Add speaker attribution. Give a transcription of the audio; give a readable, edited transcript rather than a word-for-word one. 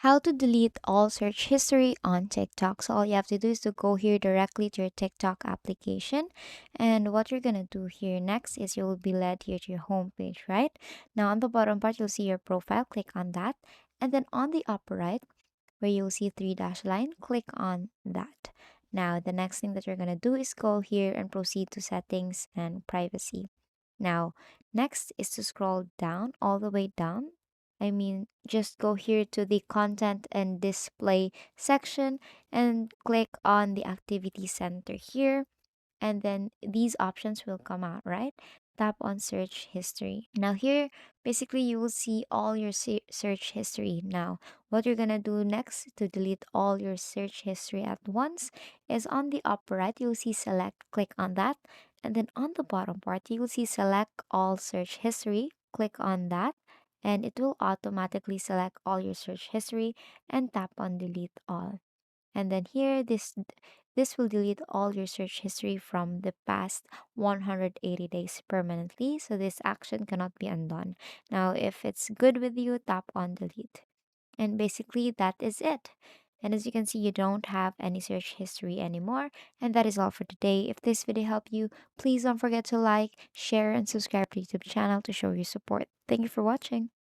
Speaker 1: How to delete all search history on TikTok. So all you have to do is to go here directly to your TikTok application. And what you're gonna do here next is you will be led here to your home page, right? Now on the bottom part, you'll see your profile. Click on that. And then on the upper right, where you'll see three dash line, click on that. Now the next thing that you're gonna do is go here and proceed to settings and privacy. Now, next is to scroll down all the way down. Just go here to the content and display section and click on the activity center here. And then these options will come out, right? Tap on search history. Now, here, basically, you will see all your search history. Now, what you're gonna do next to delete all your search history at once is on the upper right, you'll see select, click on that. And then on the bottom part, you will see select all search history. Click on that, and it will automatically select all your search history and tap on delete all. And then here, this will delete all your search history from the past 180 days permanently. So this action cannot be undone. Now, if it's good with you, tap on delete. And basically, that is it. And as you can see, you don't have any search history anymore. And that is all for today. If this video helped you, please don't forget to like, share, and subscribe to the YouTube channel to show your support. Thank you for watching.